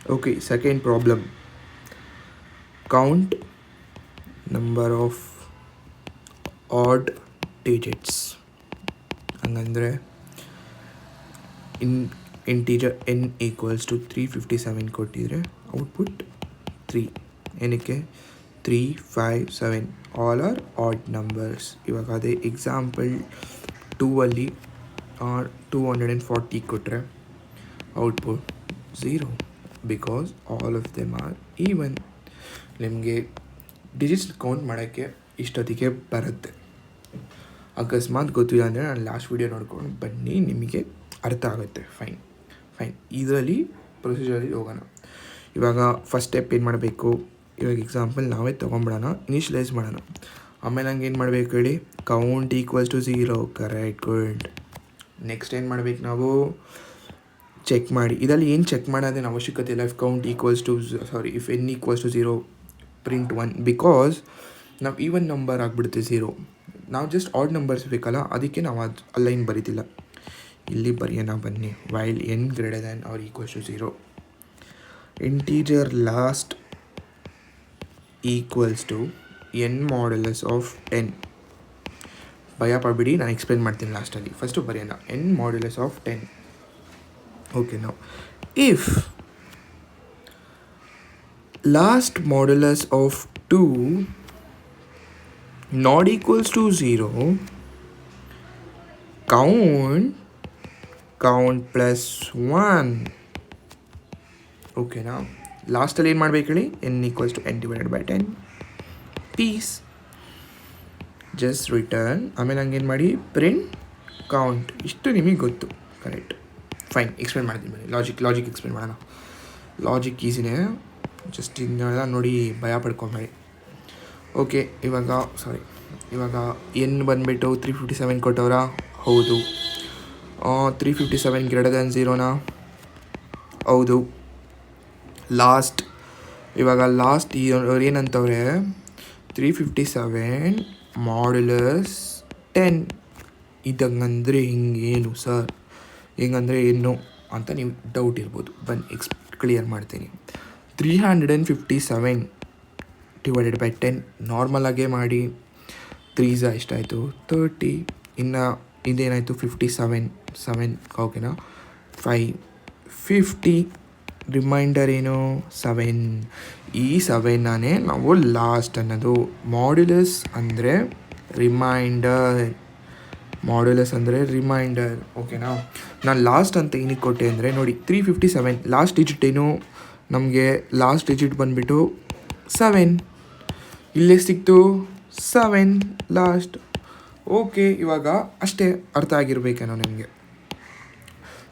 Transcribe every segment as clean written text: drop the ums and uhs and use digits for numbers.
Okay, second problem. Count number of odd digits. ಹಂಗಂದರೆ integer n equals to 357 ಕೊಟ್ಟಿದ್ರೆ output 3. ಏನಕ್ಕೆ 3, 5, 7 all are hard numbers. ಇವಾಗ ಅದೇ example 2ಅಲ್ಲಿ 240 ಕೊಟ್ಟರೆ output 0 because all of them are even. ನಿಮಗೆ digits count ಮಾಡೋಕ್ಕೆ ಇಷ್ಟೊತ್ತಿಗೆ ಬರುತ್ತೆ. ಅಕಸ್ಮಾತ್ ಗೊತ್ತಿಲ್ಲ ಅಂದರೆ ನಾನು ಲಾಸ್ಟ್ ವೀಡಿಯೋ ನೋಡ್ಕೊಂಡು ಬನ್ನಿ, ನಿಮಗೆ ಅರ್ಥ ಆಗುತ್ತೆ. ಫೈನ್. ಇದರಲ್ಲಿ ಪ್ರೊಸೀಜರಲ್ಲಿ ಹೋಗೋಣ. ಇವಾಗ ಫಸ್ಟ್ ಸ್ಟೆಪ್ ಏನು ಮಾಡಬೇಕು, ಇವಾಗ ಎಕ್ಸಾಂಪಲ್ ನಾವೇ ತೊಗೊಂಬಿಡೋಣ, ಇನಿಷಿಯಲೈಸ್ ಮಾಡೋಣ. ಆಮೇಲೆ ಹಂಗೆ ಏನು ಮಾಡಬೇಕು ಹೇಳಿ, count equals to 0. Correct, good. Next ಏನು ಮಾಡಬೇಕು ನಾವು, ಚೆಕ್ ಮಾಡಿ. ಇದರಲ್ಲಿ ಏನು ಚೆಕ್ ಮಾಡೋದೇನು ಅವಶ್ಯಕತೆ ಇಲ್ಲ. If n equals to 0 print 1 because ನಾವು ಈವನ್ ನಂಬರ್ ಆಗಿಬಿಡುತ್ತೆ 0. ನಾವು ಜಸ್ಟ್ ಆಡ್ ನಂಬರ್ಸ್ ಬೇಕಲ್ಲ, ಅದಕ್ಕೆ ನಾವು ಅದು ಅಲ್ಲೈನ್ ಬರೀತಿಲ್ಲ. ಇಲ್ಲಿ ಬರೆಯೋಣ ಬನ್ನಿ. While n greater than or equals to 0, integer last equals to n modulus of 10. ಭಯ ಪಡ್ಬಿಡಿ, ನಾನು ಎಕ್ಸ್ಪ್ಲೇನ್ ಮಾಡ್ತೀನಿ ಲಾಸ್ಟಲ್ಲಿ. ಫಸ್ಟು ಬರೆಯೋಣ n ಮಾಡ್ಯುಲಸ್ ಆಫ್ 10. ಓಕೆ, ನಾವು if last modulus of 2 not equals to 0, count plus 1. ಓಕೆನಾ? ಲಾಸ್ಟಲ್ಲಿ ಏನು ಮಾಡಬೇಕು ಹೇಳಿ, n equals to n divided by 10. Piece. Just return, ಆಮೇಲೆ ಹಂಗೇನು ಮಾಡಿ ಪ್ರಿಂಟ್ ಕೌಂಟ್. ಇಷ್ಟು ನಿಮಗೆ ಗೊತ್ತು. Correct, fine. ಎಕ್ಸ್ಪ್ಲೇನ್ ಮಾಡ್ತೀನಿ ಬನ್ನಿ. ಲಾಜಿಕ್ ಎಕ್ಸ್ಪ್ಲೇನ್ ಮಾಡೋಣ. ಲಾಜಿಕ್ ಈಸಿನೇ, ಜಸ್ಟ್ ಇನ್ನೆಲ್ಲ ನೋಡಿ ಭಯ ಪಡ್ಕೊಂಬೇಡಿ. ಓಕೆ, ಇವಾಗ n ಬಂದುಬಿಟ್ಟು 357 ಕೊಟ್ಟವ್ರಾ? ಹೌದು. 357 ಗ್ರೇಟರ್ ದ್ಯಾನ್ 0ನಾ? ಹೌದು. ಇವಾಗ ಲಾಸ್ಟ್ ಅವ್ರು ಏನಂತವ್ರೆ, 357 ಮಾಡ್ಯುಲಸ್ 10. ಇದಂಗಂದರೆ ಹಿಂಗೇನು ಸರ್, ಹಿಂಗಂದರೆ ಏನು ಅಂತ ನೀವು ಡೌಟ್ ಇರ್ಬೋದು. ಬನ್ನಿ ಕ್ಲಿಯರ್ ಮಾಡ್ತೀನಿ. 357 ಡಿವೈಡೆಡ್ ಬೈ 10 ನಾರ್ಮಲಾಗೇ ಮಾಡಿ. 3 ಎಷ್ಟಾಯಿತು? 30. ಇನ್ನು ಇದೇನಾಯಿತು? 57. ಓಕೆನಾ? 50 ರಿಮೈಂಡರ್ ಏನು? 7. ಈ 7ನೇ ನಾವು ಲಾಸ್ಟ್ ಅನ್ನೋದು. ಮಾಡ್ಯುಲಸ್ ಅಂದರೆ ರಿಮೈಂಡರ್. ಓಕೆನಾ? ನಾನು ಲಾಸ್ಟ್ ಅಂತ ಏನಕ್ಕೆ ಕೊಟ್ಟೆ ಅಂದರೆ ನೋಡಿ, 357 ಲಾಸ್ಟ್ ಡಿಜಿಟ್ ಏನು ನಮಗೆ? ಲಾಸ್ಟ್ ಡಿಜಿಟ್ ಬಂದುಬಿಟ್ಟು 7. ಇಲ್ಲೇ ಸಿಕ್ತು 7 ಲಾಸ್ಟ್. ಓಕೆ, ಇವಾಗ ಅಷ್ಟೇ ಅರ್ಥ ಆಗಿರಬೇಕೇನೋ ನಿಮಗೆ.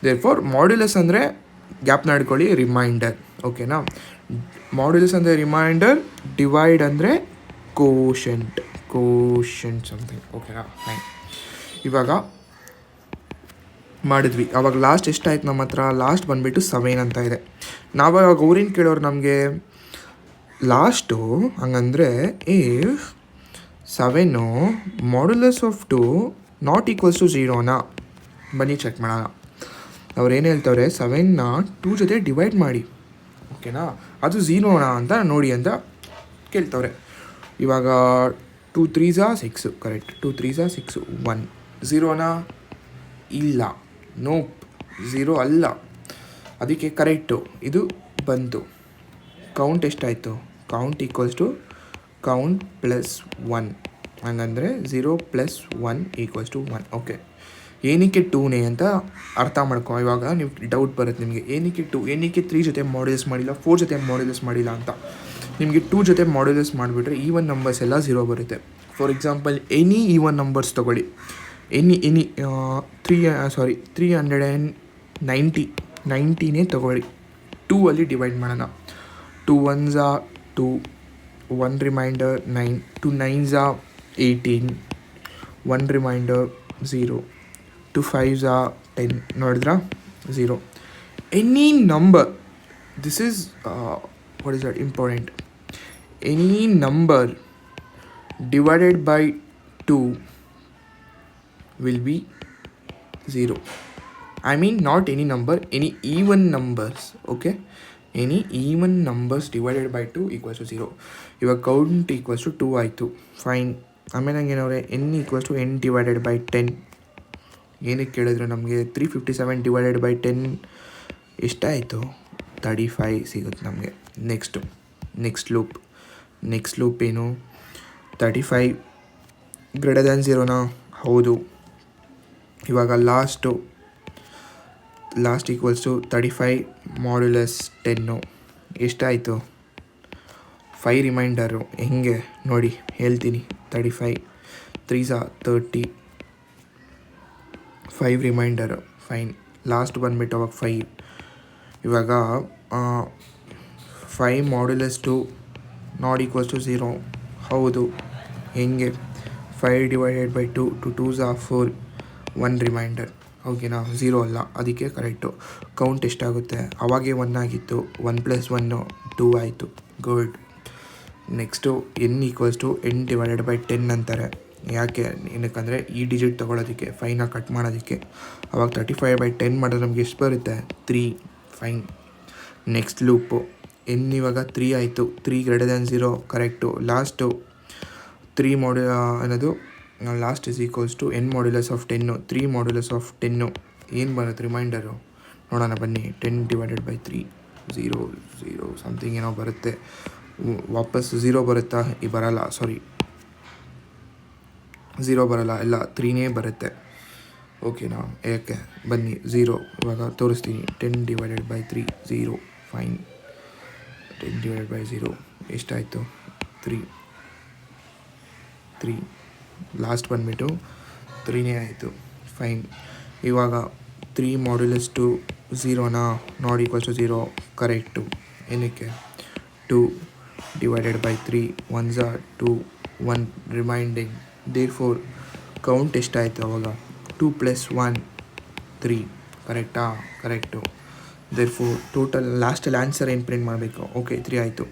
ದೇರ್ಫೋರ್ ಮಾಡ್ಯುಲಸ್ ಅಂದರೆ ಗ್ಯಾಪ್ನ ಹಿಡ್ಕೊಳ್ಳಿ, ರಿಮೈಂಡರ್. ಓಕೆನಾ? ಮಾಡ್ಯುಲಸ್ ಅಂದರೆ ರಿಮೈಂಡರ್, ಡಿವೈಡ್ ಅಂದರೆ ಕೋಶೆಂಟ್ ಸಮಥಿಂಗ್. ಓಕೆನಾ? ಫೈನ್. ಇವಾಗ ಮಾಡಿದ್ವಿ. ಅವಾಗ ಲಾಸ್ಟ್ ಎಷ್ಟಾಯ್ತು ನಮ್ಮ ಹತ್ರ? ಲಾಸ್ಟ್ ಬಂದುಬಿಟ್ಟು 7 ಅಂತ ಇದೆ. ನಾವು ಇವಾಗ ಊರಿನ ಕೇಳೋರು ನಮಗೆ ಲಾಸ್ಟು ಹಂಗಂದರೆ if 7 modulus of 2 not equals to 0ನಾ? ಬನ್ನಿ ಚೆಕ್ ಮಾಡೋಣ. ಅವ್ರು ಏನು ಹೇಳ್ತವ್ರೆ, 7ನ 2 ಜೊತೆ ಡಿವೈಡ್ ಮಾಡಿ. ಓಕೆನಾ? ಅದು 0ನಾ ಅಂತ ನೋಡಿ ಅಂತ ಕೇಳ್ತವ್ರೆ. ಇವಾಗ 2 3s 6. Correct, 2 3s 6. 1 0ನಾ? ಇಲ್ಲ, ನೋಪ್, 0 ಅಲ್ಲ. ಅದಕ್ಕೆ ಕರೆಕ್ಟು ಇದು ಬಂತು. ಕೌಂಟ್ ಎಷ್ಟಾಯಿತು? Count equals to count plus 1. ಹಂಗಂದರೆ 0 + 1 = 1. ಓಕೆ, ಏನಕ್ಕೆ 2ನೇ ಅಂತ ಅರ್ಥ ಮಾಡ್ಕೊ. ಇವಾಗ ನೀವು ಡೌಟ್ ಬರುತ್ತೆ ನಿಮಗೆ, ಏನಕ್ಕೆ 3 ಜೊತೆ ಮಾಡ್ಯುಲಸ್ ಮಾಡಿಲ್ಲ, 4 ಜೊತೆ ಮಾಡ್ಯುಲಸ್ ಮಾಡಿಲ್ಲ ಅಂತ. ನಿಮಗೆ 2 ಜೊತೆ ಮಾಡ್ಯುಲಸ್ ಮಾಡಿಬಿಟ್ರೆ ಈವನ್ ನಂಬರ್ಸ್ ಎಲ್ಲ 0 ಬರುತ್ತೆ. For example any even numbers ತೊಗೊಳ್ಳಿ. ಎನಿ 390ನೇ ತೊಗೊಳ್ಳಿ. 2 ಅಲ್ಲಿ ಡಿವೈಡ್ ಮಾಡೋಣ. 2 1s 2, 1 reminder 9, 2 9s 18, 1 reminder 0, 2 5s 10. ನೋಡಿದ್ರಾ? 0. Any number, this is what is that important. Any number divided by 2 will be 0. I mean not any number, any even numbers. Okay, any even numbers divided by 2 equals to 0. ಇವಾಗ count equals to 2 ಆಯಿತು, fine. ಆಮೇಲೆ ಹಂಗೇನವ್ರೆ n equals to n divided by 10. ಏನಕ್ಕೆ ಕೇಳಿದ್ರೆ ನಮಗೆ 357 divided by 10 ಎಷ್ಟಾಯಿತು? 35 ಸಿಗುತ್ತೆ ನಮಗೆ. ನೆಕ್ಸ್ಟ್ ಲೂಪ್ ಏನು? 35 ಗ್ರೇಟರ್ ದ್ಯಾನ್ 0ನಾ? ಹೌದು. ಇವಾಗ ಲಾಸ್ಟ್ ಈಕ್ವಲ್ಸ್ ಟು 35 ಮಾಡ್ಯುಲಸ್ 10 ಎಷ್ಟಾಯಿತು? 5 ರಿಮೈಂಡರು. ಹೆಂಗೆ ನೋಡಿ ಹೇಳ್ತೀನಿ. 35 3s 30, 5 ರಿಮೈಂಡರು, ಫೈನ್. ಲಾಸ್ಟ್ ಬಂದುಬಿಟ್ಟು ಅವಾಗ 5. ಇವಾಗ 5 ಮಾಡ್ಯುಲಸ್ 2 ನಾಟ್ ಈಕ್ವಲ್ಸ್ ಟು 0. ಹೌದು. ಹೆಂಗೆ? 5 ಡಿವೈಡೆಡ್ ಬೈ 2 2s 4, 1 ರಿಮೈಂಡರ್. ಓಕೆನಾ? 0 ಅಲ್ಲ, ಅದಕ್ಕೆ ಕರೆಕ್ಟು. ಕೌಂಟ್ ಎಷ್ಟಾಗುತ್ತೆ? ಅವಾಗೇ 1 ಆಗಿತ್ತು, 1 + 1 2 ಆಯಿತು. ಗುಡ್. Next n equals to n divided by 10 ಅಂತಾರೆ. ಏನಕ್ಕಂದರೆ ಈ ಡಿಜಿಟ್ ತೊಗೊಳೋದಕ್ಕೆ, 5ನ ಕಟ್ ಮಾಡೋದಕ್ಕೆ. ಅವಾಗ 35/10 ಮಾಡಿದ್ರೆ ನಮಗೆ ಎಷ್ಟು ಬರುತ್ತೆ? 3, ಫೈನ್. ನೆಕ್ಸ್ಟ್ ಲೂಪು n ಇವಾಗ 3 ಆಯಿತು, 3 ಗ್ರೇಟರ್ ದ್ಯಾನ್ 0, ಕರೆಕ್ಟು. ಲಾಸ್ಟು 3 ಅನ್ನೋದು last is equals to n modulus of 10. 3 modulus of 10 ಏನು ಬರುತ್ತೆ ರಿಮೈಂಡರು? ನೋಡೋಣ ಬನ್ನಿ. 10 ಡಿವೈಡೆಡ್ ಬೈ 3 0 ಸಮಥಿಂಗ್ ಏನೋ ಬರುತ್ತೆ. ವಾಪಸ್ 0 ಬರುತ್ತಾ? ಬರಲ್ಲ, ಸಾರಿ, 0 ಬರಲ್ಲ, ಎಲ್ಲ 3ನೇ ಬರುತ್ತೆ. ಓಕೆನಾ? ಯಾಕೆ? ಬನ್ನಿ 0 ಇವಾಗ ತೋರಿಸ್ತೀನಿ. 10 divided by 3 0, fine. 10 divided by 0 ಎಷ್ಟಾಯಿತು? 3. ಲಾಸ್ಟ್ ಬಂದುಬಿಟ್ಟು 3ನೇ ಆಯಿತು, ಫೈನ್. ಇವಾಗ 3 ಮಾಡ್ಯುಲಸ್ ಟು 0ನಾ? Not equals to 0, correct. ಏನಕ್ಕೆ? 2 divided by 3 1s 2, 1 reminding. Therefore count ಎಷ್ಟಾಯಿತು ಅವಾಗ? 2 + 1 3, ಕರೆಕ್ಟಾ? ಕರೆಕ್ಟು. ದೇರ್ಫೋರ್ ಟೋಟಲ್ ಲಾಸ್ಟಲ್ಲಿ ಆನ್ಸರ್ ಏನು ಪ್ರಿಂಟ್ ಮಾಡಬೇಕು? ಓಕೆ, 3 ಆಯಿತು.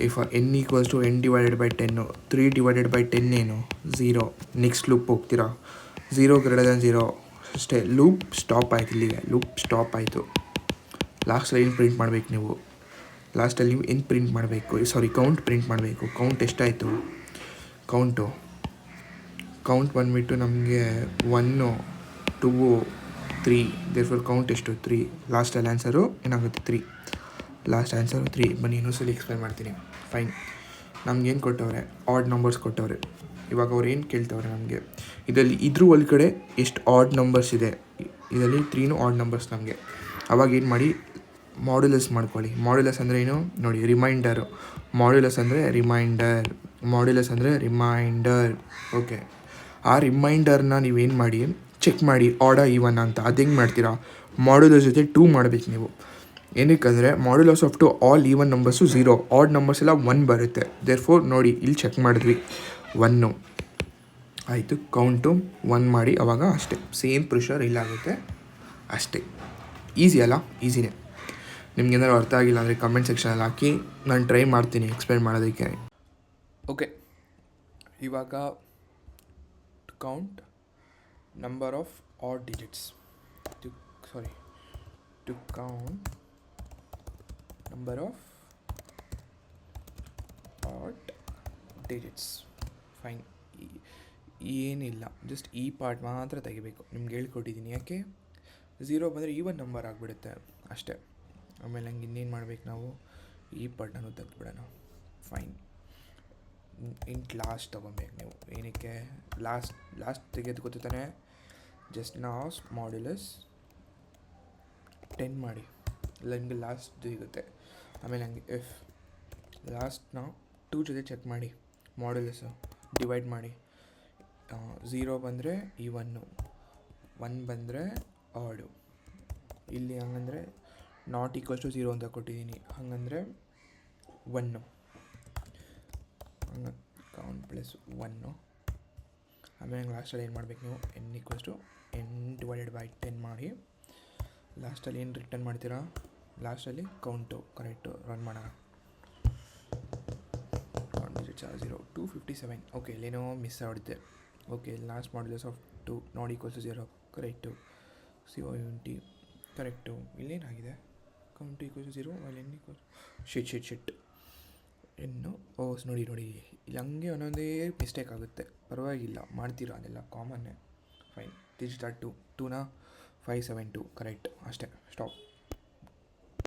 If n equals to n divided by 10, 3 divided by 10 ಏನು? 0. ನೆಕ್ಸ್ಟ್ ಲೂಪ್ ಹೋಗ್ತೀರಾ? 0 ಗ್ರೇಟರ್ ದ್ಯಾನ್ 0 ಅಷ್ಟೇ. ಲೂಪ್ ಸ್ಟಾಪ್ ಆಯಿತು, ಇಲ್ಲಿಗೆ ಲೂಪ್ ಸ್ಟಾಪ್ ಆಯಿತು. ಲಾಸ್ಟಲ್ಲಿ ಏನು ಪ್ರಿಂಟ್ ಮಾಡಬೇಕು ನೀವು? ಲಾಸ್ಟಲ್ಲಿ ನೀವು ಏನು ಪ್ರಿಂಟ್ ಮಾಡಬೇಕು? ಸಾರಿ, ಕೌಂಟ್ ಪ್ರಿಂಟ್ ಮಾಡಬೇಕು. ಕೌಂಟ್ ಎಷ್ಟಾಯಿತು? ಕೌಂಟ್ ಬಂದುಬಿಟ್ಟು ನಮಗೆ 1 2 3. ದೇರ್ಫೋರ್ ಕೌಂಟ್ ಎಷ್ಟು? 3. ಲಾಸ್ಟಲ್ಲಿ ಆನ್ಸರು ಏನಾಗುತ್ತೆ? 3. Last answer 3. ಬನ್ನಿ ಇನ್ನೊಂದ್ಸಲಿ ಎಕ್ಸ್ಪ್ಲೈನ್ ಮಾಡ್ತೀನಿ. ಫೈನ್. ನಮ್ಗೇನು ಕೊಟ್ಟವ್ರೆ? ಆಡ್ ನಂಬರ್ಸ್ ಕೊಟ್ಟವ್ರೆ. ಇವಾಗ ಅವ್ರು ಏನು ಕೇಳ್ತವ್ರೆ ನಮಗೆ? ಇದರಲ್ಲಿ ಇದ್ರ ಒಳಗಡೆ ಎಷ್ಟು ಆಡ್ ನಂಬರ್ಸ್ ಇದೆ? ಇದರಲ್ಲಿ 3 ಆಡ್ ನಂಬರ್ಸ್ ನಮಗೆ. ಅವಾಗ ಏನು ಮಾಡಿ? ಮಾಡ್ಯುಲಸ್ ಮಾಡ್ಕೊಳ್ಳಿ. ಮಾಡ್ಯುಲಸ್ ಅಂದರೆ ಏನು ನೋಡಿ? ರಿಮೈಂಡರು. ಮಾಡ್ಯುಲಸ್ ಅಂದರೆ ರಿಮೈಂಡರ್. ಓಕೆ. ಆ ರಿಮೈಂಡರ್ನ ನೀವೇನು ಮಾಡಿ? ಚೆಕ್ ಮಾಡಿ, ಆಡ ಈವನ್ ಅಂತ. ಅದು ಹೆಂಗೆ ಮಾಡ್ತೀರಾ? ಮಾಡ್ಯುಲಸ್ ಜೊತೆ 2 ಮಾಡಬೇಕು ನೀವು. ಏನಕ್ಕಂದರೆ modulus of 2 all even numbers 0, odd numbers ಎಲ್ಲ 1 ಬರುತ್ತೆ. ದೇರ್ಫೋರ್ ನೋಡಿ, ಇಲ್ಲಿ ಚೆಕ್ ಮಾಡಿದ್ವಿ 1 ಆಯಿತು. ಕೌಂಟು 1 ಮಾಡಿ, ಅವಾಗ ಅಷ್ಟೇ. ಸೇಮ್ ಪ್ರೊಸೀಜರ್ ಇಲ್ಲಾಗುತ್ತೆ ಅಷ್ಟೇ. ಈಸಿ ಅಲ್ಲ? ಈಸಿನೇ. ನಿಮ್ಗೇನಾದ್ರು ಅರ್ಥ ಆಗಿಲ್ಲ ಅಂದರೆ ಕಮೆಂಟ್ ಸೆಕ್ಷನಲ್ಲಿ ಹಾಕಿ, ನಾನು ಟ್ರೈ ಮಾಡ್ತೀನಿ ಎಕ್ಸ್ಪ್ಲೈನ್ ಮಾಡೋದಕ್ಕೆ. ಓಕೆ, ಇವಾಗ count number of odd digits to count number of odd digits. Fine. ಏನಿಲ್ಲ, ಜಸ್ಟ್ ಈ ಪಾರ್ಟ್ ಮಾತ್ರ ತೆಗಿಬೇಕು. ನಿಮ್ಗೆ ಹೇಳ್ಕೊಟ್ಟಿದ್ದೀನಿ. ಯಾಕೆ? 0 ಬಂದರೆ ಈವನ್ ನಂಬರ್ ಆಗಿಬಿಡುತ್ತೆ ಅಷ್ಟೇ. ಆಮೇಲೆ ಹಂಗೆ ಇನ್ನೇನು ಮಾಡ್ಬೇಕು ನಾವು? ಈ ಪಾರ್ಟನ್ನು ತೆಗೆದುಬಿಡೋಣ. ಫೈನ್. ಲಾಸ್ಟ್ ತೊಗೊಬೇಕು ನೀವು. ಏನಕ್ಕೆ ಲಾಸ್ಟ್ ತೆಗೆದು ಗೊತ್ತಾನೆ? ಜಸ್ಟ್ ನಾವು ಮಾಡ್ಯುಲಸ್ 10 ಮಾಡಿ, ಇಲ್ಲ ನಿಮಗೆ ಲಾಸ್ಟ್ ಸಿಗುತ್ತೆ. ಆಮೇಲೆ ಹಂಗೆ ಲಾಸ್ಟ್ನ 2 ಜೊತೆ ಚೆಕ್ ಮಾಡಿ, ಮಾಡ್ಯುಲಸ್ಸು ಡಿವೈಡ್ ಮಾಡಿ. 0 ಬಂದರೆ ಈವನ್ನು, 1 ಬಂದರೆ ಆಡು. ಇಲ್ಲಿ ಹಂಗಂದರೆ ನಾಟ್ ಈಕ್ವಲ್ಸ್ ಟು 0 ಅಂತ ಕೊಟ್ಟಿದ್ದೀನಿ, ಹಾಗಂದರೆ 1 ಹಂಗೆ ಕೌಂಟ್ ಪ್ಲಸ್ 1. ಆಮೇಲೆ ಲಾಸ್ಟಲ್ಲಿ ಏನು ಮಾಡಬೇಕು ನೀವು? n equals to n divided by 10 ಮಾಡಿ. ಲಾಸ್ಟಲ್ಲಿ ಏನು ರಿಟರ್ನ್ ಮಾಡ್ತೀರಾ? ಲಾಸ್ಟಲ್ಲಿ ಕೌಂಟು ಕರೆಕ್ಟು. ರನ್ ಮಾಡೋಣ. 0 257. ಓಕೆ, ಇಲ್ಲೇನೋ ಮಿಸ್ ಆಡಿದ್ದೆ. Okay, last modulus of 2 not equals to 0, correct. 70 correct. ಇಲ್ಲೇನಾಗಿದೆ? ಕೌಂಟ್ ಈಕ್ವಲ್ಸ್ 0 ಅಲ್ಲಿ ಎನ್ ಈಕ್ವಲ್ ಶಿಟ್ ಇನ್ನು ನೋಡಿ ಇಲ್ಲಿ ಹಂಗೆ ಒಂದೊಂದೇ ಮಿಸ್ಟೇಕ್ ಆಗುತ್ತೆ, ಪರವಾಗಿಲ್ಲ, ಮಾಡ್ತೀರಾ, ಅದೆಲ್ಲ ಕಾಮನ್ನೇ. ಫೈನ್. ಡಿಜಿಟಲ್ 2ನ 572 ಕರೆಕ್ಟ್, ಅಷ್ಟೇ, ಸ್ಟಾಪ್.